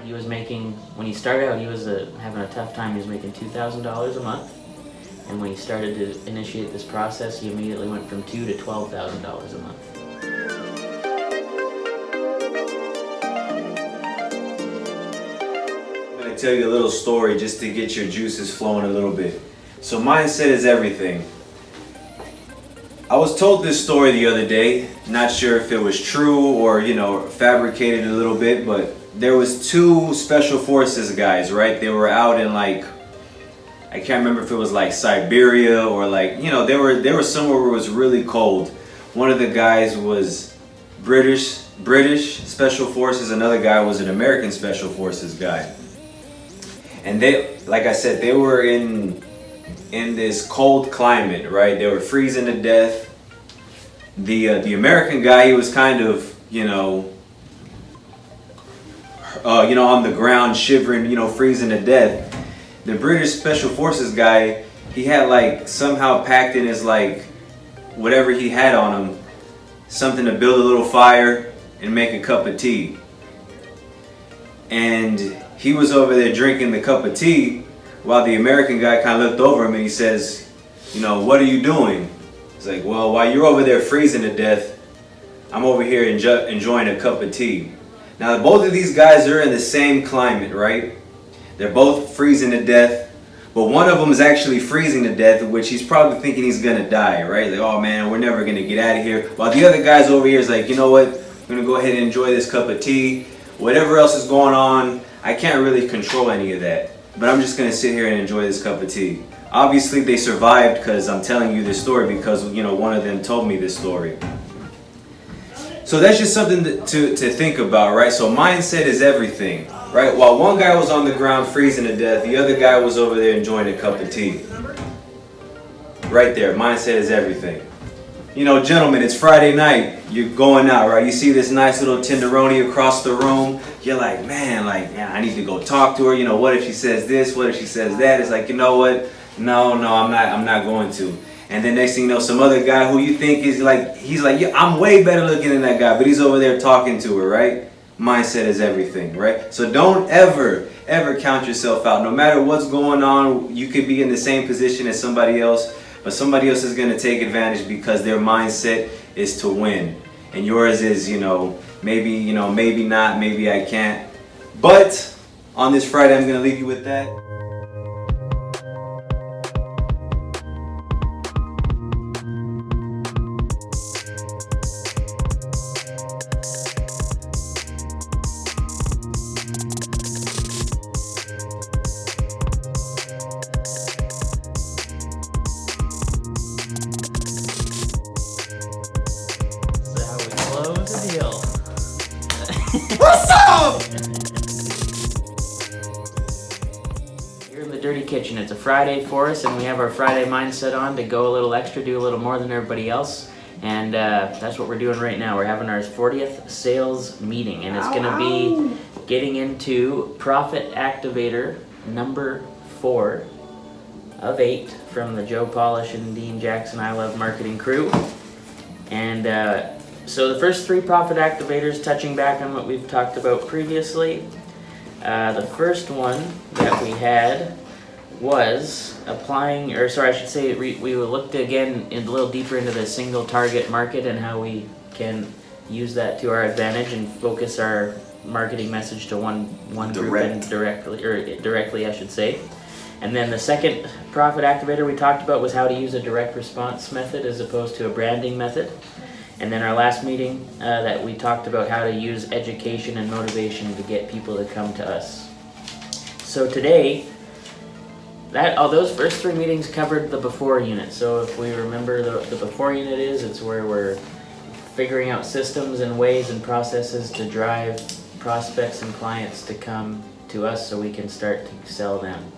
he was making, when he started out, he was having a tough time. He was making $2,000 a month. And when he started to initiate this process, he immediately went from $2,000 to $12,000 a month. I'm going to tell you a little story just to get your juices flowing a little bit. So mindset is everything. I was told this story the other day, not sure if it was true or, fabricated a little bit, but there was two special forces guys, right? They were out in I can't remember if it was Siberia or they were somewhere where it was really cold. One of the guys was British Special Forces, another guy was an American Special Forces guy. And they, like I said, they were in this cold climate, right? They were freezing to death. The American guy, he was kind of, on the ground shivering, freezing to death. The British Special Forces guy, he had somehow packed in his whatever he had on him, something to build a little fire and make a cup of tea. And he was over there drinking the cup of tea while the American guy kind of looked over him and he says, what are you doing? He's like, well, while you're over there freezing to death, I'm over here enjoying a cup of tea. Now, both of these guys are in the same climate, right? They're both freezing to death, but one of them is actually freezing to death, which he's probably thinking he's gonna die, right? Like, oh man, we're never gonna get out of here. While the other guy's over here is like, you know what? I'm gonna go ahead and enjoy this cup of tea. Whatever else is going on, I can't really control any of that, but I'm just gonna sit here and enjoy this cup of tea. Obviously, they survived because I'm telling you this story because one of them told me this story. So that's just something to think about, right? So mindset is everything, right? While one guy was on the ground freezing to death, the other guy was over there enjoying a cup of tea. Right there, mindset is everything. Gentlemen, it's Friday night. You're going out, right? You see this nice little tenderoni across the room. You're like, man, I need to go talk to her. What if she says this? What if she says that? It's like, you know what? No, I'm not going to. And then next thing you know, some other guy who you think is he's like, yeah, I'm way better looking than that guy, but he's over there talking to her, right? Mindset is everything, right? So don't ever count yourself out. No matter what's going on, you could be in the same position as somebody else, but somebody else is going to take advantage because their mindset is to win. And yours is, maybe not, maybe I can't. But on this Friday, I'm going to leave you with that. What's up? You're in the dirty kitchen. It's a Friday for us, and we have our Friday mindset on to go a little extra, do a little more than everybody else. And that's what we're doing right now. We're having our 40th sales meeting, and it's going to be getting into Profit Activator number 4 of 8 from the Joe Polish and Dean Jackson I Love Marketing crew. And so the first 3 profit activators, touching back on what we've talked about previously. The first one that we had was applying, we looked again a little deeper into the single target market and how we can use that to our advantage and focus our marketing message to one group and directly, I should say. And then the second profit activator we talked about was how to use a direct response method as opposed to a branding method. And then our last meeting that we talked about how to use education and motivation to get people to come to us. So today, those first 3 meetings covered the before unit. So if we remember the before unit it's where we're figuring out systems and ways and processes to drive prospects and clients to come to us so we can start to sell them.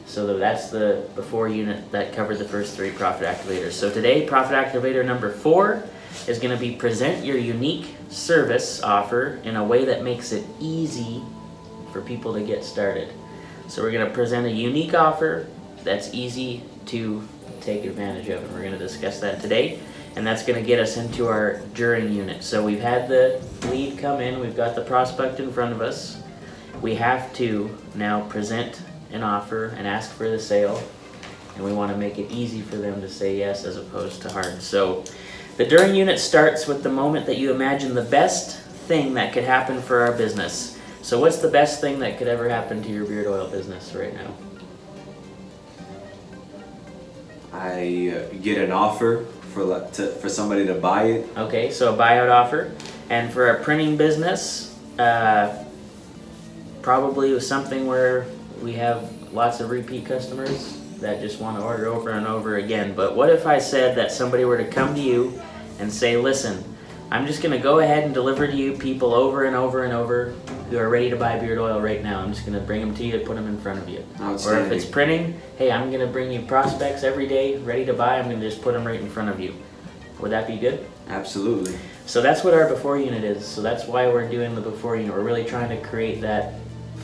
So that's the before unit that covered the first 3 profit activators. So today, profit activator number 4 is going to be present your unique service offer in a way that makes it easy for people to get started. So we're going to present a unique offer that's easy to take advantage of, and we're going to discuss that today. And that's going to get us into our during unit. So we've had the lead come in, we've got the prospect in front of us, we have to now present an offer and ask for the sale, and we want to make it easy for them to say yes as opposed to hard. So the During unit starts with the moment that you imagine the best thing that could happen for our business. So what's the best thing that could ever happen to your beard oil business right now? I get an offer for somebody to buy it. Okay, so a buyout offer. And for our printing business, probably was something where we have lots of repeat customers that just want to order over and over again. But what if I said that somebody were to come to you and say, listen, I'm just going to go ahead and deliver to you people over and over and over who are ready to buy beard oil right now. I'm just going to bring them to you and put them in front of you. Or if it's printing, hey, I'm going to bring you prospects every day ready to buy. I'm going to just put them right in front of you. Would that be good? Absolutely. So that's what our before unit is. So that's why we're doing the before unit. We're really trying to create that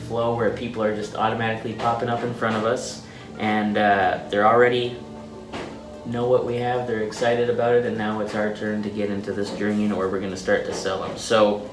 flow where people are just automatically popping up in front of us, and they're already know what we have, they're excited about it, and now it's our turn to get into this During unit where we're going to start to sell them. So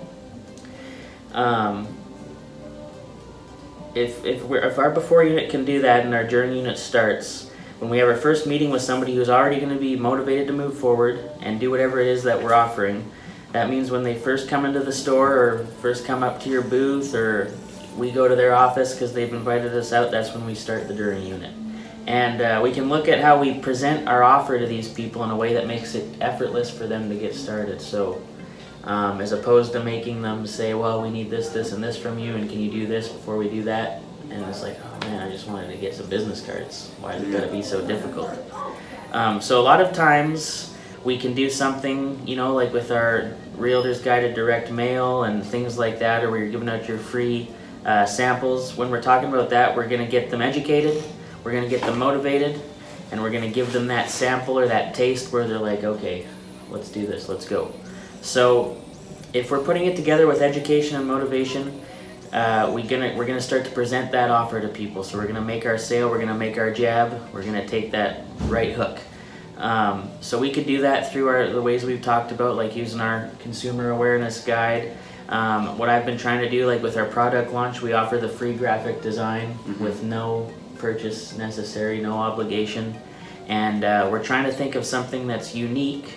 if our before unit can do that and our During unit starts, when we have our first meeting with somebody who's already going to be motivated to move forward and do whatever it is that we're offering, that means when they first come into the store or first come up to your booth or we go to their office because they've invited us out, that's when we start the During unit. And we can look at how we present our offer to these people in a way that makes it effortless for them to get started. So as opposed to making them say, well, we need this, this, and this from you, and can you do this before we do that? And it's like, oh man, I just wanted to get some business cards. Why is it gotta be so difficult? So a lot of times we can do something, you know, like with our Realtor's Guided Direct Mail and things like that, or where you're giving out your free samples. When we're talking about that, we're gonna get them educated, we're gonna get them motivated, and we're gonna give them that sample or that taste where they're like, okay, let's do this, let's go. So if we're putting it together with education and motivation, we're gonna start to present that offer to people. So we're gonna make our sale, we're gonna make our jab, we're gonna take that right hook. So we could do that through the ways we've talked about, like using our consumer awareness guide. What I've been trying to do, like with our product launch, we offer the free graphic design with no purchase necessary, no obligation, and we're trying to think of something that's unique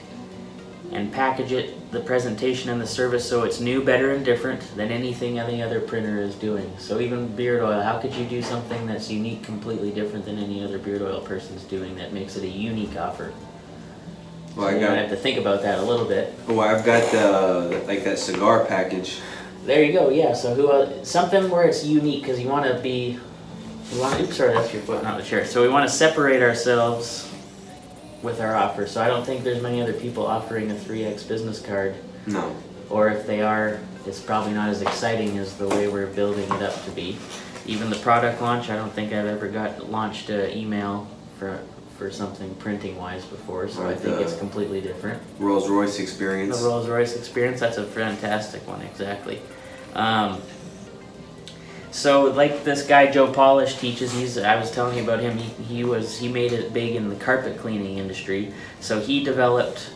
and package it, the presentation and the service, so it's new, better, and different than anything any other printer is doing. So even beard oil, how could you do something that's unique, completely different than any other beard oil person's doing that makes it a unique offer? Well, so you have to think about that a little bit. Well, I've got that cigar package. There you go. Yeah. So something where it's unique, because you want to be. Oops, sorry, that's your foot, not the chair. So we want to separate ourselves with our offer. So I don't think there's many other people offering a 3X business card. No. Or if they are, it's probably not as exciting as the way we're building it up to be. Even the product launch, I don't think I've ever launched an email for something printing wise before, so I think it's completely different. Rolls Royce experience. The Rolls Royce experience, that's a fantastic one, exactly. So like this guy Joe Polish teaches, I was telling you about him, he made it big in the carpet cleaning industry. So he developed,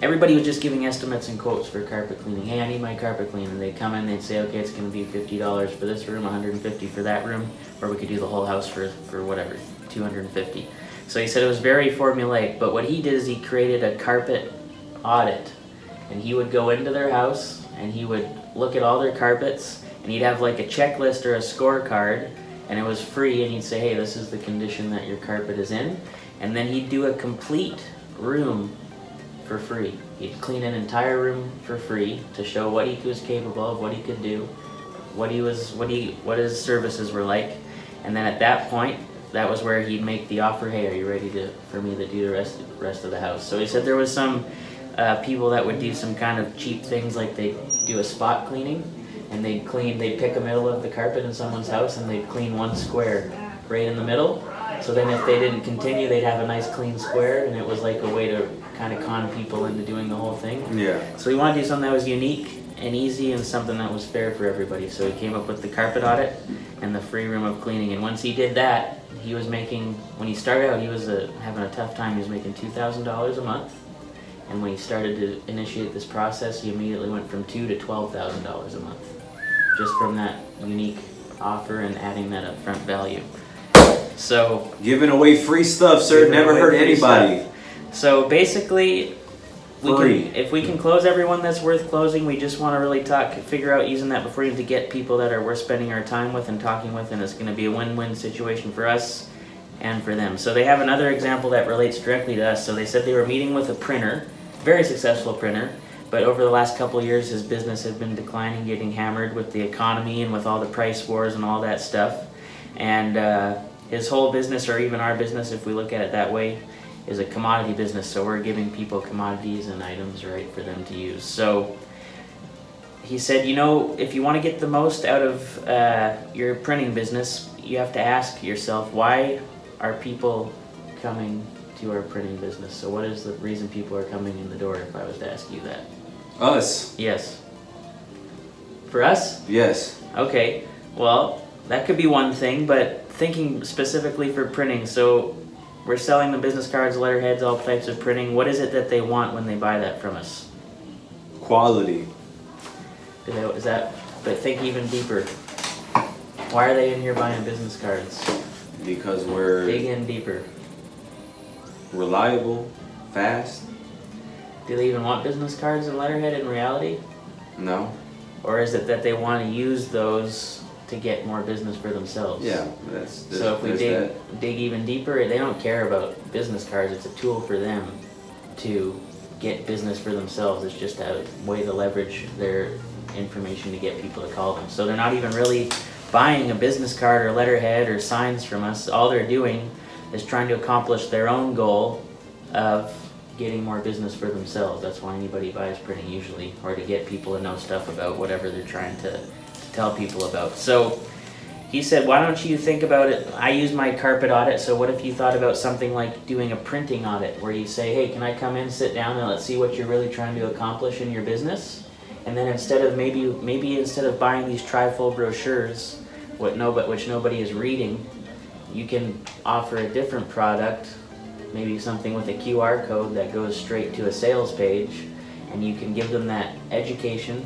everybody was just giving estimates and quotes for carpet cleaning. Hey, I need my carpet cleaned. And they'd come in, they'd say, okay, it's gonna be $50 for this room, $150 for that room, or we could do the whole house for whatever, $250. So he said it was very formulaic, but what he did is he created a carpet audit. And he would go into their house and he would look at all their carpets, and he'd have like a checklist or a scorecard, and it was free, and he'd say, hey, this is the condition that your carpet is in. And then he'd do a complete room for free. He'd clean an entire room for free to show what he was capable of, what he could do, what his services were like. And then at that point, that was where he'd make the offer, hey, are you ready for me to do the rest of the house? So he said there was some people that would do some kind of cheap things, like they'd do a spot cleaning, and they'd pick a middle of the carpet in someone's house and they'd clean one square right in the middle. So then if they didn't continue, they'd have a nice clean square, and it was like a way to kind of con people into doing the whole thing. Yeah. So we wanted to do something that was unique and easy and something that was fair for everybody. So he came up with the carpet audit and the free room of cleaning. And once he did that, he was making, when he started out, he was having a tough time. He was making $2,000 a month. And when he started to initiate this process, he immediately went from $2,000 to $12,000 a month. just from that unique offer and adding that upfront value. So Giving away free stuff, sir, giving never away hurt free anybody. stuff. So basically, Free. if we can close everyone that's worth closing, we just want to really figure out using that before you to get people that are worth spending our time with and talking with, and it's going to be a win-win situation for us and for them. So they have another example that relates directly to us. So they said they were meeting with a printer, very successful printer, but over the last couple of years his business had been declining, getting hammered with the economy and with all the price wars and all that stuff. And his whole business, or even our business if we look at it that way, is a commodity business. So we're giving people commodities and items, right, for them to use. So he said, you know, if you want to get the most out of your printing business, you have to ask yourself, why are people coming to our printing business? So what is the reason people are coming in the door, if I was to ask you that? Us. Yes. For us? Yes. Okay, well, that could be one thing, but thinking specifically for printing, so we're selling the business cards, letterheads, all types of printing. What is it that they want when they buy that from us? Quality. Is that, but think even deeper. Why are they in here buying business cards? Because we're Dig in deeper. reliable, fast. Do they even want business cards and letterhead in reality? No. Or is it that they want to use those to get more business for themselves? Yeah, So if we dig even deeper, they don't care about business cards. It's a tool for them to get business for themselves. It's just a way to leverage their information to get people to call them. So they're not even really buying a business card or letterhead or signs from us. All they're doing is trying to accomplish their own goal of getting more business for themselves. That's why anybody buys printing usually, or to get people to know stuff about whatever they're trying to tell people about. So he said, why don't you think about it? I use my carpet audit, so what if you thought about something like doing a printing audit, where you say, hey, can I come in, sit down, and let's see what you're really trying to accomplish in your business? And then instead of maybe instead of buying these trifold brochures, which nobody is reading, you can offer a different product, maybe something with a QR code that goes straight to a sales page, and you can give them that education,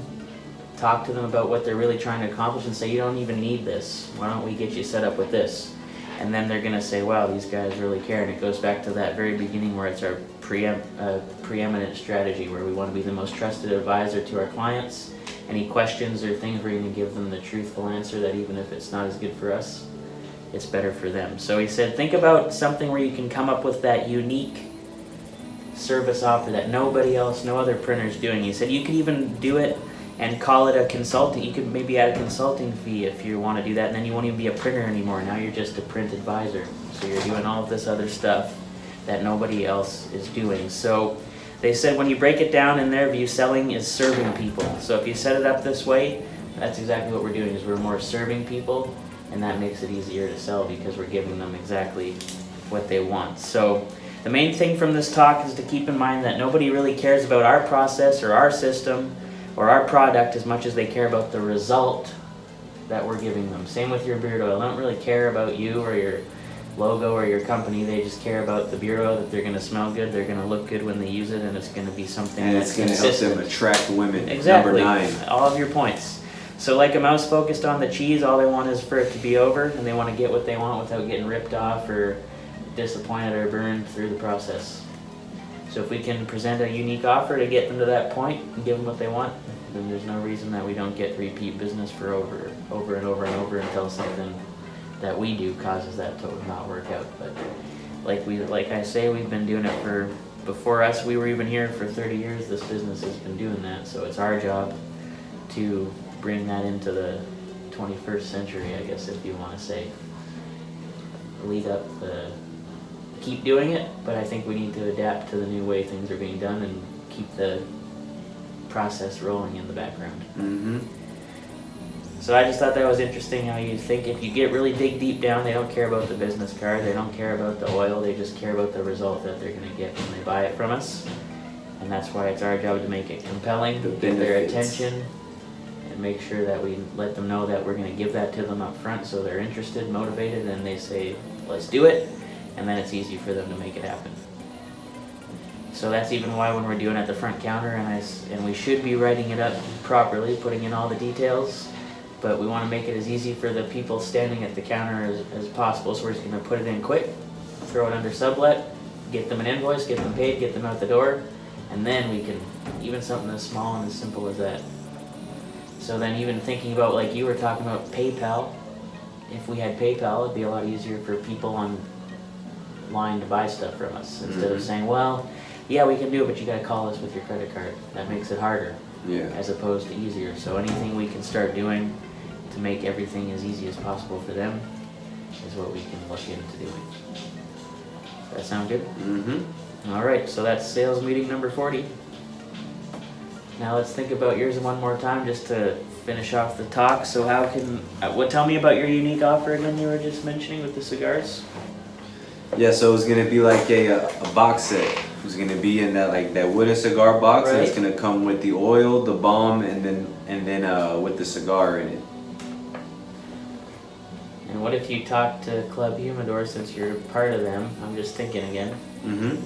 talk to them about what they're really trying to accomplish, and say, you don't even need this. Why don't we get you set up with this? And then they're going to say, wow, these guys really care. And it goes back to that very beginning where it's our preeminent strategy, where we want to be the most trusted advisor to our clients. Any questions or things, we're going to give them the truthful answer that even if it's not as good for us, it's better for them. So he said, think about something where you can come up with that unique service offer that nobody else, no other printer's doing. He said you could even do it and call it a consulting. You could maybe add a consulting fee if you want to do that, and then you won't even be a printer anymore. Now you're just a print advisor. So you're doing all of this other stuff that nobody else is doing. So they said when you break it down, in their view, selling is serving people. So if you set it up this way, that's exactly what we're doing, is we're more serving people, and that makes it easier to sell because we're giving them exactly what they want. So the main thing from this talk is to keep in mind that nobody really cares about our process or our system or our product as much as they care about the result that we're giving them. Same with your beard oil. They don't really care about you or your logo or your company. They just care about the beard oil, that they're going to smell good, they're going to look good when they use it, and it's going to be something and that's it's going to help them attract women. Exactly. Number 9. All of your points. So like a mouse focused on the cheese, all they want is for it to be over, and they want to get what they want without getting ripped off or disappointed or burned through the process. So if we can present a unique offer to get them to that point and give them what they want, then there's no reason that we don't get repeat business for over and over until something that we do causes that to not work out. But like I say, we've been doing it for, before us, we were even here for 30 years, this business has been doing that. So it's our job to bring that into the 21st century, I guess, if you want to say. Keep doing it, but I think we need to adapt to the new way things are being done and keep the process rolling in the background. Mm-hmm. So I just thought that was interesting how you think if you get really dig deep down, they don't care about the business card, they don't care about the oil, they just care about the result that they're going to get when they buy it from us. And that's why it's our job to make it compelling, get their attention, and make sure that we let them know that we're going to give that to them up front so they're interested, motivated, and they say, let's do it, and then it's easy for them to make it happen. So that's even why when we're doing it at the front counter, and we should be writing it up properly, putting in all the details, but we want to make it as easy for the people standing at the counter as possible. So we're just going to put it in quick, throw it under sublet, get them an invoice, get them paid, get them out the door, and then we can, even something as small and as simple as that. So then even thinking about, like you were talking about PayPal, if we had PayPal, it'd be a lot easier for people online to buy stuff from us. Instead of saying, well, yeah, we can do it, but you gotta call us with your credit card. That makes it harder, as opposed to easier. So anything we can start doing to make everything as easy as possible for them is what we can look into doing. Does that sound good? Mm-hmm. All right, so that's sales meeting number 40. Now let's think about yours one more time just to finish off the talk. So how can, tell me about your unique offer again you were just mentioning with the cigars? Yeah, so it's gonna be like a box set. It's gonna be in that wooden cigar box, and it's gonna come with the oil, the balm, and then with the cigar in it. And what if you talk to Club Humidor, since you're part of them? I'm just thinking again,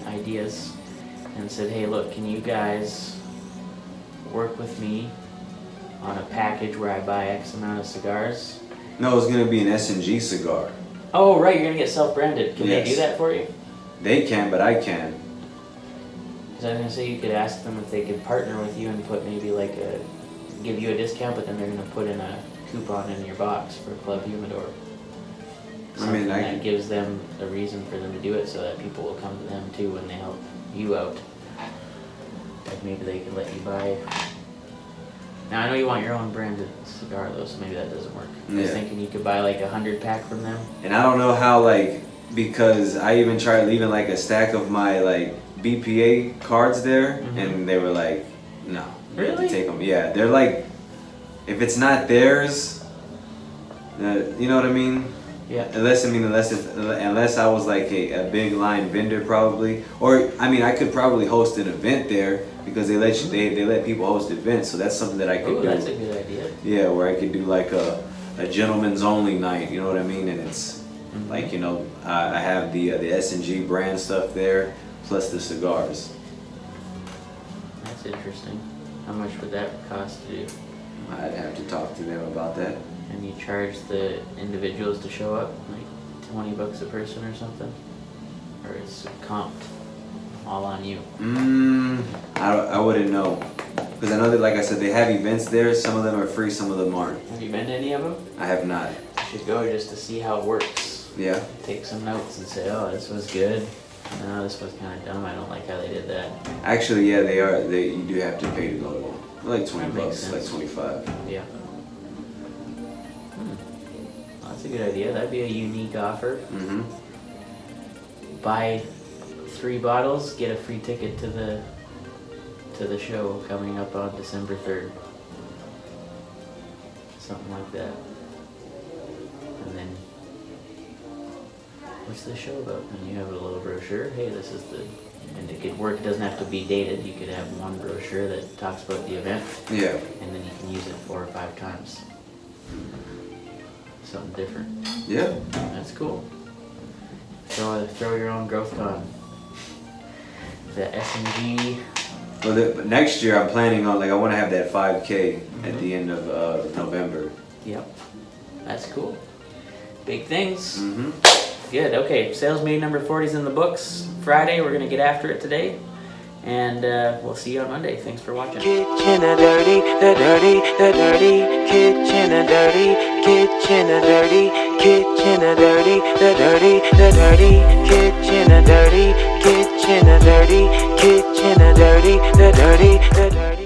ideas, and said, hey, look, can you guys work with me on a package where I buy X amount of cigars? No, it's gonna be an S&G cigar. Oh, right, you're gonna get self-branded. Can they do that for you? They can, but I can. Because I was gonna say you could ask them if they could partner with you and put maybe give you a discount, but then they're gonna put in a coupon in your box for Club Humidor. Something that gives them a reason for them to do it, so that people will come to them too when they help you out. Like maybe they could let you buy. Now I know you want your own branded cigar though, so maybe that doesn't work. I was thinking you could buy like 100 pack from them. And I don't know how, because I even tried leaving a stack of my BPA cards there, and they were like, no, you have to take them. Yeah, they're if it's not theirs, you know what I mean? Yeah. Unless I was a big line vendor probably, or I could probably host an event there because they let they let people host events, so that's something that I could do. That's a good idea. Yeah, where I could do a gentleman's only night, you know what I mean? And it's I have the S&G brand stuff there plus the cigars. That's interesting. How much would that cost to do? I'd have to talk to them about that. And you charge the individuals to show up, $20 a person or something? Or is it comped all on you? I wouldn't know. Because I know that, like I said, they have events there. Some of them are free, some of them aren't. Have you been to any of them? I have not. You should go just to see how it works. Yeah. Take some notes and say, oh, this was good. No, this was kind of dumb. I don't like how they did that. Actually, yeah, they are. You do have to pay to go to them. Like $20, like 25. Yeah. Well, that's a good idea. That'd be a unique offer. Buy 3 bottles, get a free ticket to the show coming up on December 3rd. Something like that. And then, what's the show about? And you have a little brochure. Hey, this is and it could work. It doesn't have to be dated. You could have one brochure that talks about the event. Yeah. And then you can use it 4 or 5 times. Something different. Yeah. That's cool. Throw your own growth con. The S&G. Well, next year I'm planning on I want to have that 5K at the end of November. Yep. That's cool. Big things. Good. Okay. Sales meeting number 40 is in the books. Friday, we're gonna get after it today, and we'll see you on Monday. Thanks for watching. Kitchen dirty, the dirty, the dirty. Kitchen dirty, kitchen dirty, kitchen dirty, the dirty, the dirty. Kitchen dirty, kitchen dirty, kitchen dirty, the dirty, the dirty.